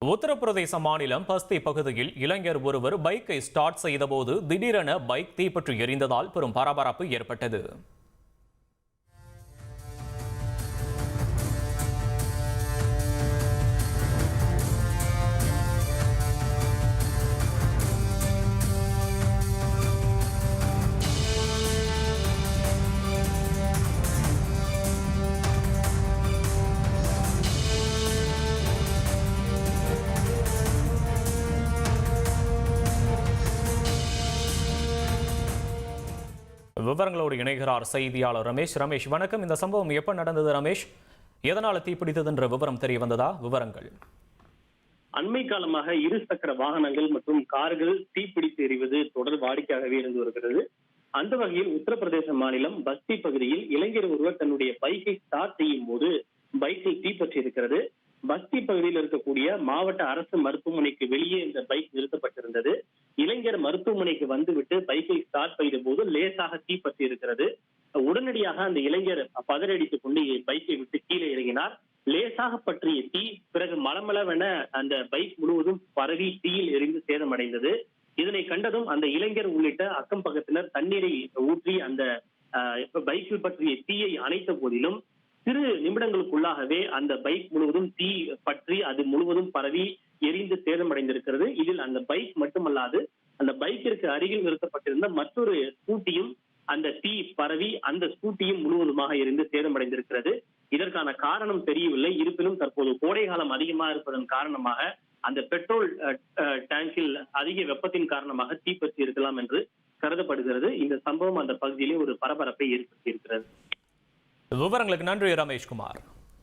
உத்தரப்பிரதேச மாநிலம் பஸ்தி பகுதியில் இளைஞர் ஒருவர் பைக்கை ஸ்டார்ட் செய்தபோது திடீரென பைக் தீப்பற்றி எரிந்ததால் பெரும் பரபரப்பு ஏற்பட்டது. விவரங்களோடு இணைகிறார் செய்தியாளர் ரமேஷ். வணக்கம். இந்த சம்பவம் எப்ப நடந்தது ரமேஷ்? எதனால தீப்பிடித்தது என்ற விவரம் தெரிய வந்ததா? விவரங்கள். அண்மை காலமாக இருசக்கர வாகனங்கள் மற்றும் கார்கள் தீப்பிடித்து எறிவது தொடர் வாடிக்கையாகவே இருந்து வருகிறது. அந்த வகையில் உத்தரப்பிரதேச மாநிலம் பஸ்தி பகுதியில் இளைஞர் ஒருவர் தன்னுடைய பைக்கை ஸ்டார்ட் செய்யும் போது பைக்கில் தீப்பற்றி இருக்கிறது. பஸ்தி பகுதியில் இருக்கக்கூடிய மாவட்ட அரசு மருத்துவமனைக்கு வெளியே இந்த பைக் நிறுத்தப்பட்டிருந்தது. இளைஞர் மருத்துவமனைக்கு வந்துவிட்டு பைக்கை ஸ்டார்ட் செய்த போது லேசாக தீப்பற்றி இருக்கிறது. உடனடியாக அந்த இளைஞர் பதறடித்துக் கொண்டு பைக்கை விட்டு கீழே இறங்கினார். லேசாக பற்றிய தீ பிறகு மளமளவென அந்த பைக் முழுவதும் பரவி தீயில் எரிந்து சேதமடைந்தது. இதனை கண்டதும் அந்த இளைஞர் உள்ளிட்ட அக்கம் பக்கத்தினர் தண்ணீரை ஊற்றி அந்த பைக்கில் பற்றிய தீயை அணைத்த போதிலும் சிறு நிமிடங்களுக்குள்ளாகவே அந்த பைக் முழுவதும் தீ பற்றி அது முழுவதும் பரவி எரிந்து சேதமடைந்திருக்கிறது. இதில் அந்த பைக் மட்டுமல்லாது அந்த பைக்கிற்கு அருகில் நிறுத்தப்பட்டிருந்த மற்றொரு ஸ்கூட்டியும் அந்த தீ பரவி அந்த ஸ்கூட்டியும் முழுவதுமாக எரிந்து சேதமடைந்திருக்கிறது. இதற்கான காரணம் தெரியவில்லை. இருப்பினும் தற்போது கோடை காலம் அதிகமாக இருப்பதன் காரணமாக அந்த பெட்ரோல் டேங்கில் அதிக வெப்பத்தின் காரணமாக தீப்பற்றி இருக்கலாம் என்று கருதப்படுகிறது. இந்த சம்பவம் அந்த பகுதியிலே ஒரு பரபரப்பை ஏற்படுத்தி இருக்கிறது. விவரங்களுக்கு நன்றி ரமேஷ்குமார்.